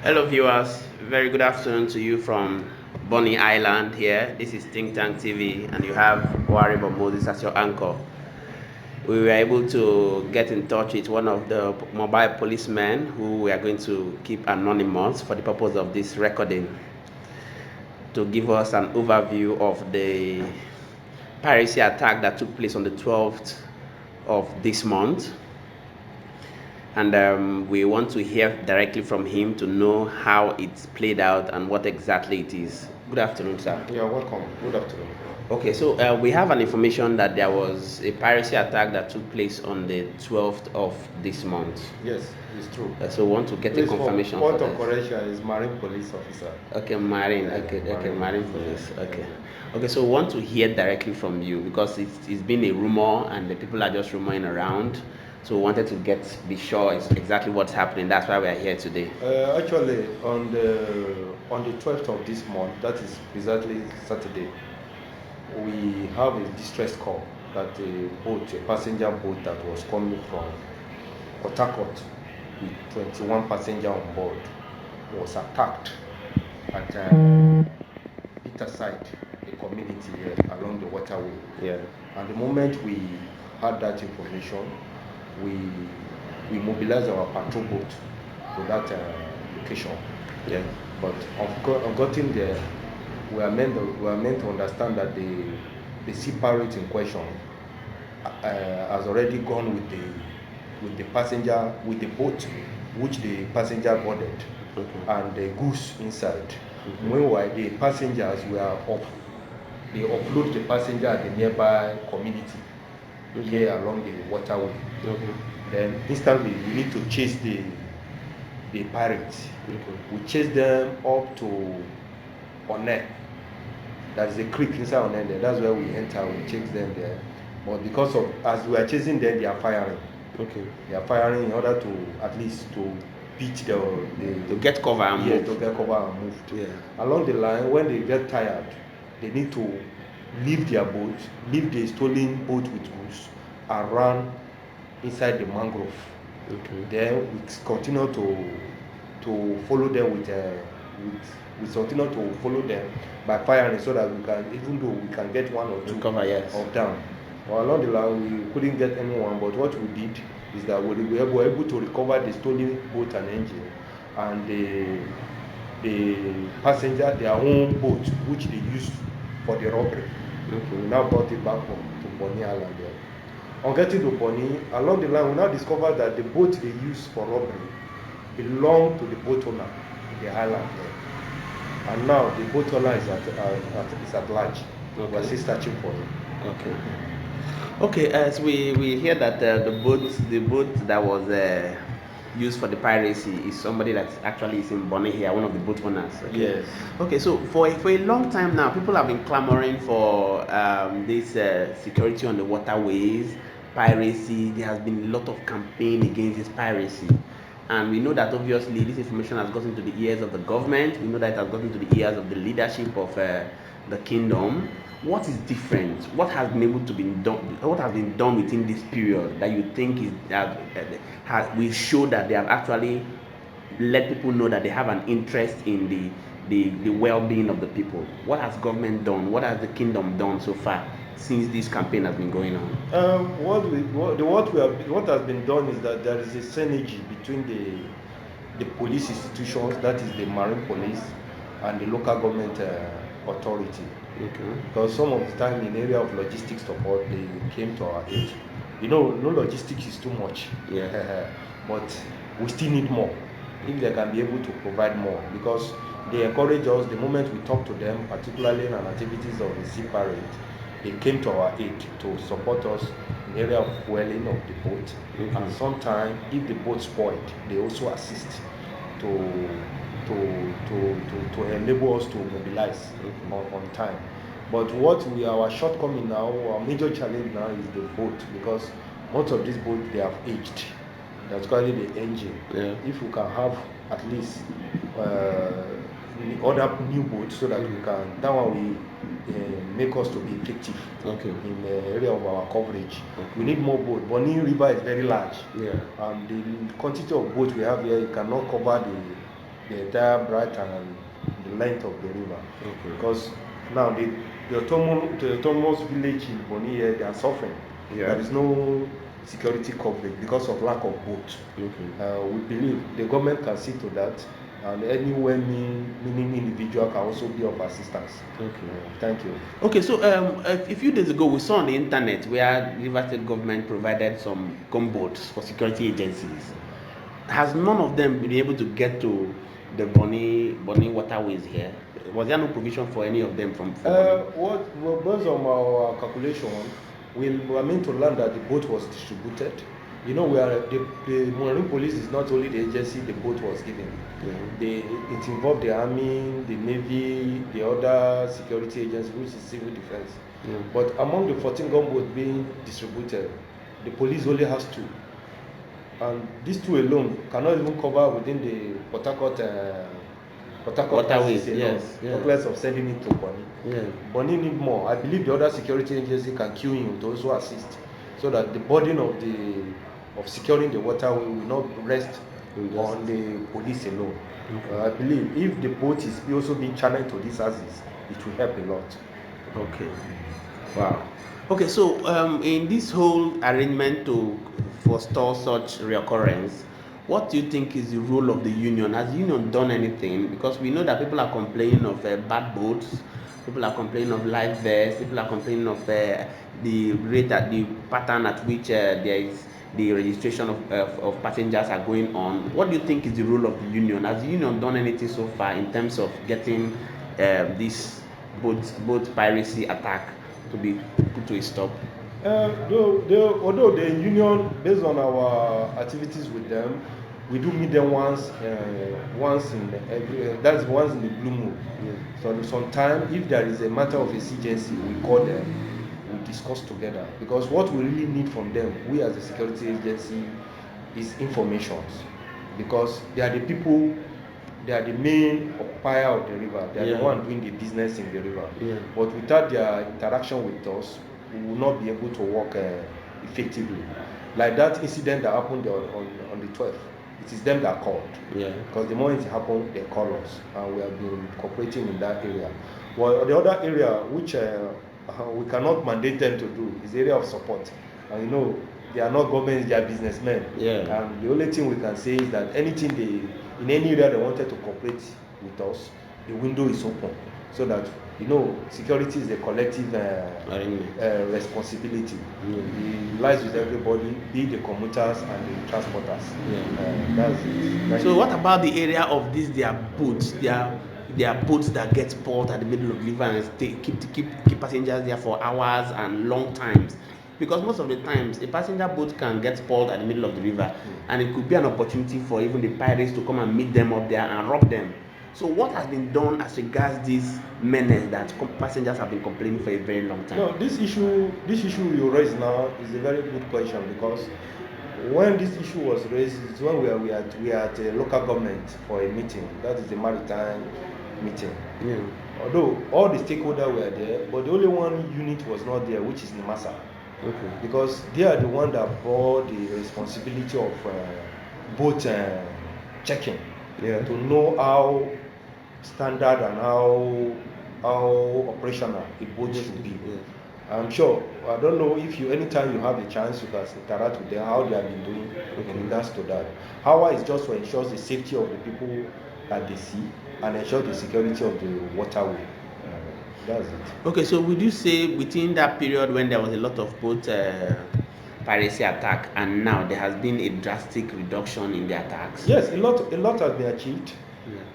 Hello viewers, very good afternoon to you from Bonny Island here. This is Think Tank TV and you have Waribo Moses as your anchor. We were able to get in touch with one of the mobile policemen who we are going to keep anonymous for the purpose of this recording, to give us an overview of the piracy attack that took place on the 12th of this month. And we want to hear directly from him to know how it's played out and what exactly it is. Good afternoon, sir. Yeah, welcome. Good afternoon. Okay, so we have an information that there was a piracy attack that took place on the 12th of this month. Yes, it's true. So we want to get a confirmation Point for of this. correction is Marine Police Officer. Okay, Marine. Yeah, Okay, Marine Police. Yeah, Okay. yeah. Okay, so we want to hear directly from you because it's been a rumor and the people are just rumoring around. So we wanted to be sure it's exactly what's happening. That's why we are here today. Actually, on the 12th of this month, that is exactly Saturday, we have a distress call that a passenger boat that was coming from Port Harcourt with 21 passengers on board was attacked at Peterside, a community here along the waterway. Yeah. And the moment we had that information, we mobilized our patrol boat to that location. Yeah. But on getting there, we are meant to understand that the sea pirate in question has already gone with the passenger, with the boat which the passenger boarded, and the goods inside. Meanwhile, the passengers they offload the passenger at the nearby community here along the waterway. Then instantly we need to chase the pirates. We chase them up to One. There is a creek inside One there. That's where we enter. We chase them there. But because of as we are chasing them, they are firing. They are firing in order to at least to beat to get cover and move. To get cover and move. Yeah. Along the line, when they get tired, they need to leave their boat, leave the stolen boat with goods, and run inside the mangrove. Then we continue to follow them we continue to follow them by firing so that we can, even though we can get one or two cover, yes, of them. Well, along the line we couldn't get anyone, but what we did is that we were able to recover the stolen boat and engine, and the passenger, their own boat which they used for the robbery. We now brought it back to Bny Island there. On getting to Bny, along the line we now discovered that the boat they used for robbery belonged to the boat owner in the island there. And now the boat owner is at large. We are still searching for him. Okay, as we hear that the boat that was used for the piracy is somebody that actually is in Bny here, one of the boat owners. Yes. Okay, so for a long time now, people have been clamoring for this security on the waterways, piracy. There has been a lot of campaign against this piracy. And we know that obviously this information has gotten to the ears of the government. We know that it has gotten to the ears of the leadership of the kingdom. What is different? What has been able to be done? What has been done within this period that you think is will show that they have actually let people know that they have an interest in the well-being of the people? What has government done? What has the kingdom done so far since this campaign has been going on? What has been done is that there is a synergy between the police institutions, that is the Marine Police, and the local government authority. Because some of the time in the area of logistics support, they came to our aid. No logistics is too much. Yeah. But we still need more. If they can be able to provide more, because they encourage us the moment we talk to them, particularly in activities of the sea pirate. They came to our aid to support us in the area of fueling of the boat. And sometimes, if the boat spoiled, they also assist to enable us to mobilize on time. But our shortcoming now, our major challenge now is the boat, because most of these boats, they have aged. That's probably the engine. Yeah. If we can have at least other new boats, so that we can, that one will make us to be effective in the area of our coverage. We need more boats. Bny River is very large, and the quantity of boats we have here, it cannot cover the entire breadth and the length of the river. Okay. Because now the autonomous village in Bony here, they are suffering. Yeah. There is no security coverage because of lack of boat. We believe the government can see to that, and any well-meaning individual can also be of assistance. Thank you. Okay, so a few days ago we saw on the internet where River State government provided some gunboats for security agencies. Has none of them been able to get to the Bonny waterways here? Was there no provision for any of them from Well, based on our calculation, we were meant to learn that the boat was distributed. You know, the Marine Police is not only the agency the boat was given. It involved the Army, the Navy, the other security agencies, which is civil defense. But among the 14 gunboats being distributed, the police only has 2. And these 2 alone cannot even cover within the Port Harcourt waterways. Talk less of sending it to Bony. Bony need more. I believe the other security agency can queue in to also assist, so that the burden of securing the waterway will not rest on the police alone. I believe if the boat is also being channeled to these houses, it will help a lot. Okay. Wow. Okay, so in this whole arrangement to forestall such reoccurrence, what do you think is the role of the union? Has the union done anything? Because we know that people are complaining of bad boats, people are complaining of life vests, people are complaining of the rate at the pattern at which there is the registration of passengers are going on. What do you think is the role of the union? Has the union done anything so far in terms of getting this boat piracy attack to be put to a stop? Although the union, based on our activities with them, we do meet them once in that's once in the blue moon. So sometimes, if there is a matter of exigency, we call them, we discuss together. Because what we really need from them, we as a security agency, is information. Because they are the people, they are the main occupier of the river. They are the one doing the business in the river. But without their interaction with us, we will not be able to work effectively. Like that incident that happened on the 12th, it is them that called. Because the moment it happened, they called us, and we have been cooperating in that area. Well, the other area which we cannot mandate them to do is the area of support. And you know, they are not governments, they are businessmen. And the only thing we can say is that anything in any area they wanted to cooperate with us, the window is open, so that, you know, security is a collective responsibility. It lies with everybody, be the commuters and the transporters. That's it. So what about the area of these their boats? Their boats that get port at the middle of the river and keep passengers there for hours and long times. Because most of the times a passenger boat can get spoiled at the middle of the river, and it could be an opportunity for even the pirates to come and meet them up there and rob them. So what has been done as regards this menace that passengers have been complaining for a very long time? No, this issue you raise now is a very good question, because when this issue was raised, it's when we are at a local government for a meeting. That is the maritime meeting. Although all the stakeholders were there, but the only one unit was not there, which is NIMASA. Because they are the one that bore the responsibility of boat checking, to know how standard and how operational a boat should be. I'm sure, I don't know if anytime you have a chance, you can interact with them, how they have been doing in regards to that. How is just to ensure the safety of the people at the sea and ensure the security of the waterway. That's it. Okay, so would you say within that period when there was a lot of boat piracy attack, and now there has been a drastic reduction in the attacks? Yes, a lot has been achieved,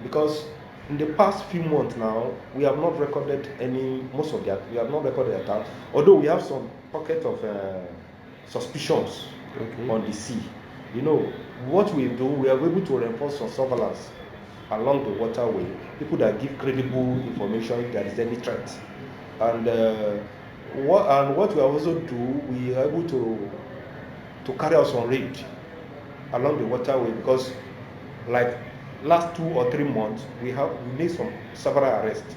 because in the past few months now, we have not recorded we have not recorded attacks, although we have some pocket of suspicions on the sea. You know, what we do, we are able to reinforce some surveillance along the waterway, people that give credible information if there is any threat. And what we also do, we are able to carry out some raid along the waterway, because like last 2 or 3 months, we made several arrests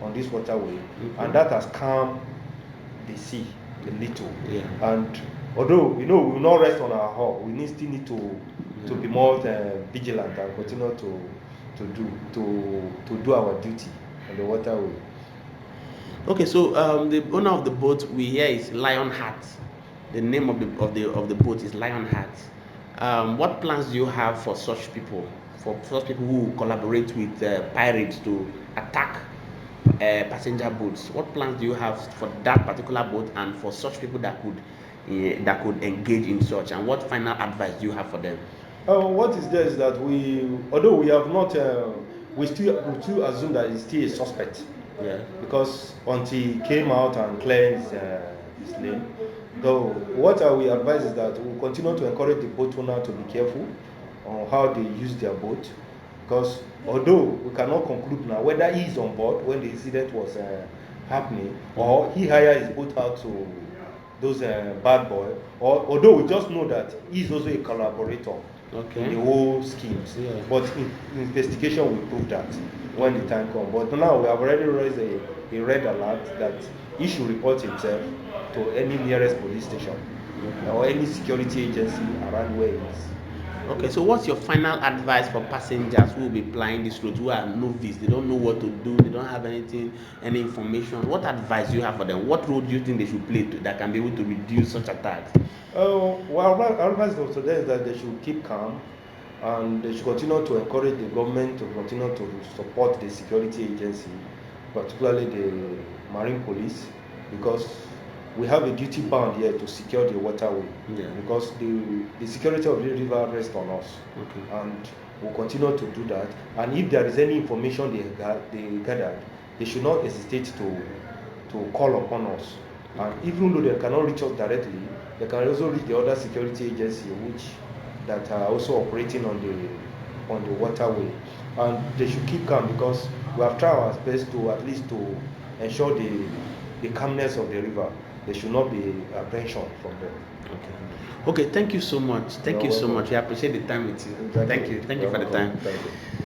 on this waterway, and that has calmed the sea a little. And although, you know, we will not rest on our hull, we still need to be more vigilant and continue to to do our duty on the waterway. Okay, so the owner of the boat we hear is Lionheart. The name of the boat is Lionheart. What plans do you have for such people? For such people who collaborate with pirates to attack passenger boats. What plans do you have for that particular boat and for such people that could engage in such? And what final advice do you have for them? What is there is that although we have not, we still assume that he's still a suspect. Yeah. Because until he came out and cleared his lane, though what I will advise is that we'll continue to encourage the boat owner to be careful on how they use their boat, because although we cannot conclude now whether he is on board when the incident was happening, or he hired his boat out to those bad boys, or although we just know that he is also a collaborator in the whole schemes. Yeah. But investigation will prove that when the time comes. But now we have already raised a red alert that he should report himself to any nearest police station or any security agency around where he is. Okay, so what's your final advice for passengers who will be plying this road, who are novice, they don't know what to do, they don't have anything, any information? What advice do you have for them? What role do you think they should play that can be able to reduce such attacks? Well, our advice to them is that they should keep calm and they should continue to encourage the government to continue to support the security agency, particularly the marine police, because we have a duty bound here to secure the waterway. Yeah. Because the security of the river rests on us. Okay. And we'll continue to do that. And if there is any information they gathered, they should not hesitate to call upon us. And even though they cannot reach us directly, they can also reach the other security agency that are also operating on the waterway. And they should keep calm, because we have tried our best to at least to ensure the calmness of the river. There should not be apprehension from them. Okay, thank you so much. Thank You're you so welcome. much. We appreciate the time with you. Exactly. Thank you for the time. Thank you.